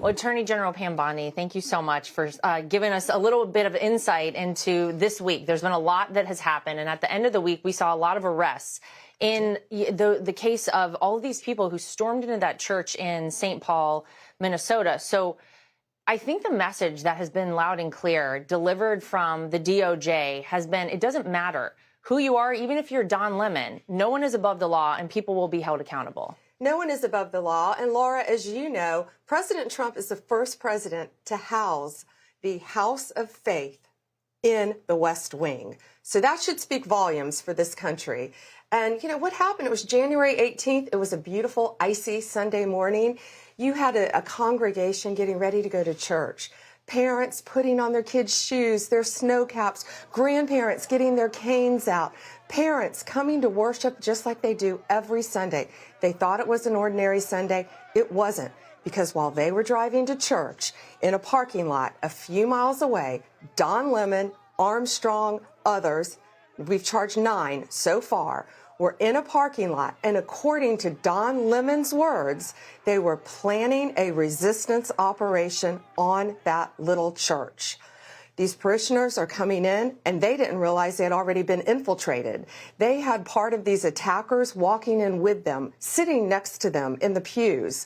Well, Attorney General Pam Bondi, thank you so much for giving us a little bit of insight into this week. There's been a lot that has happened, and at the end of the week, we saw a lot of arrests in the case of all of these people who stormed into that church in St. Paul, Minnesota. So I think the message that has been loud and clear, delivered from the DOJ, has been it doesn't matter who you are, even if you're Don Lemon, no one is above the law and people will be held accountable. No one is above the law. And Laura, as you know, President Trump is the first president to house the House of Faith in the West Wing. So that should speak volumes for this country. And, you know, what happened? It was January 18th. It was a beautiful, icy Sunday morning. You had a congregation getting ready to go to church. Parents putting on their kids' shoes, their snow caps, grandparents getting their canes out, parents coming to worship just like they do every Sunday. They thought it was an ordinary Sunday. It wasn't, because while they were driving to church in a parking lot a few miles away, Don Lemon, Armstrong, others, we've charged 9 so far, were in a parking lot, and according to Don Lemon's words, they were planning a resistance operation on that little church. These parishioners are coming in, and they didn't realize they had already been infiltrated. They had part of these attackers walking in with them, sitting next to them in the pews.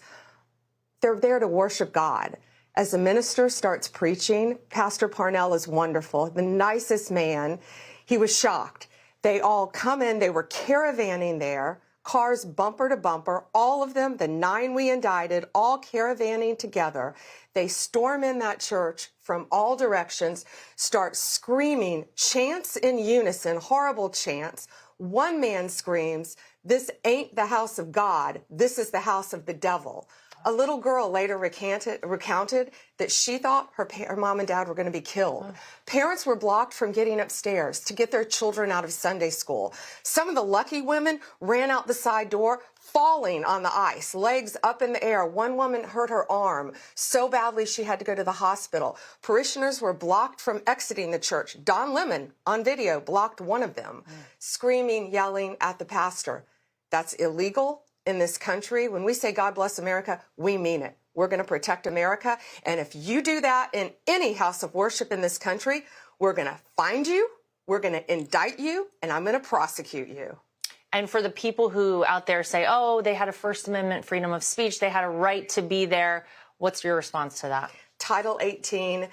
They're there to worship God. As the minister starts preaching, Pastor Parnell is wonderful, the nicest man. He was shocked. They all come in, they were caravanning there, cars bumper to bumper, all of them, the 9 we indicted, all caravanning together. They storm in that church from all directions, start screaming chants in unison, horrible chants. One man screams, "This ain't the house of God, this is the house of the devil." A little girl later recounted that she thought her mom and dad were going to be killed. Parents were blocked from getting upstairs to get their children out of Sunday school. Some of the lucky women ran out the side door, falling on the ice, legs up in the air. One woman hurt her arm so badly she had to go to the hospital. Parishioners were blocked from exiting the church. Don Lemon, on video, blocked one of them, screaming, yelling at the pastor. That's illegal in this country. When we say God bless America, we mean it. We're going to protect America. And if you do that in any house of worship in this country, we're going to find you, we're going to indict you, and I'm going to prosecute you. And for the people who out there say, oh, they had a First Amendment freedom of speech, they had a right to be there, what's your response to that? Title 18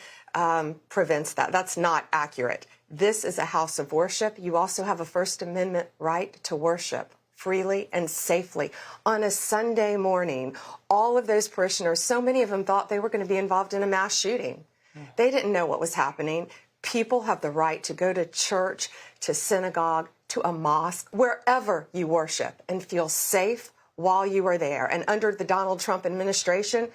prevents that. That's not accurate. This is a house of worship. You also have a First Amendment right to worship freely and safely. On a Sunday morning, all of those parishioners, so many of them thought they were going to be involved in a mass shooting. They didn't know what was happening. People have the right to go to church, to synagogue, to a mosque, wherever you worship, and feel safe while you are there. And under the Donald Trump administration,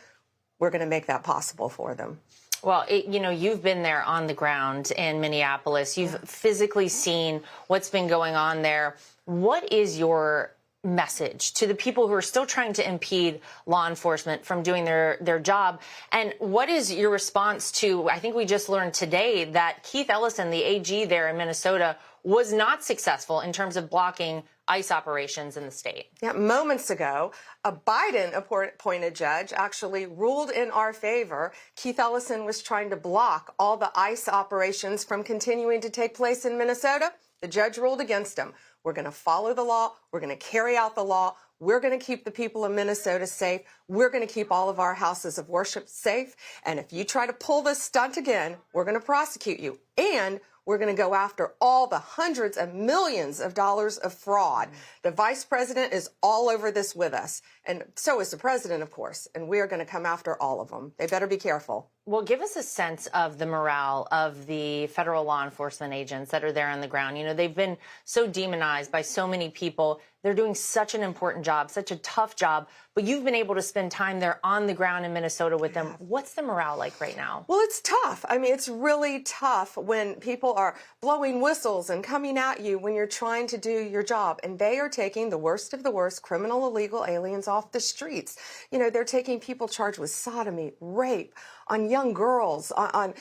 we're going to make that possible for them. Well, you know, you've been there on the ground in Minneapolis. You've physically seen what's been going on there. What is your message to the people who are still trying to impede law enforcement from doing their job? And what is your response to, I think we just learned today that Keith Ellison, the AG there in Minnesota, was not successful in terms of blocking ICE operations in the state. Yeah, moments ago, a Biden-appointed judge actually ruled in our favor. Keith Ellison was trying to block all the ICE operations from continuing to take place in Minnesota. The judge ruled against him. We're going to follow the law. We're going to carry out the law. We're going to keep the people of Minnesota safe. We're going to keep all of our houses of worship safe. And if you try to pull this stunt again, we're going to prosecute you. And we're going to go after all the hundreds of millions of dollars of fraud. The vice president is all over this with us. And so is the president, of course. And we are going to come after all of them. They better be careful. Well, give us a sense of the morale of the federal law enforcement agents that are there on the ground. You know, they've been so demonized by so many people. They're doing such an important job, such a tough job, but you've been able to spend time there on the ground in Minnesota with them. What's the morale like right now? Well, it's tough. I mean, it's really tough when people are blowing whistles and coming at you when you're trying to do your job. And they are taking the worst of the worst criminal illegal aliens off the streets. You know, they're taking people charged with sodomy, rape, on young girls, on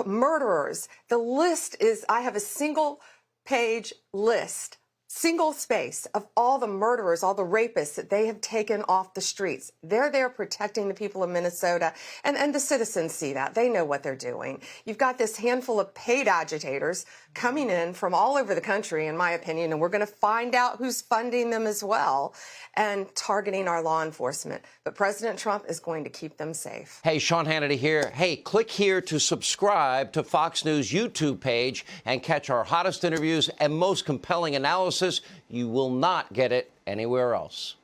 murderers. The list is, I have a single page list single space of all the murderers, all the rapists that they have taken off the streets. They're there protecting the people of Minnesota, and the citizens see that. They know what they're doing. You've got this handful of paid agitators coming in from all over the country, in my opinion, and we're going to find out who's funding them as well, and targeting our law enforcement. But President Trump is going to keep them safe. Hey, Sean Hannity here. Hey, click here to subscribe to Fox News YouTube page and catch our hottest interviews and most compelling analysis. You will not get it anywhere else.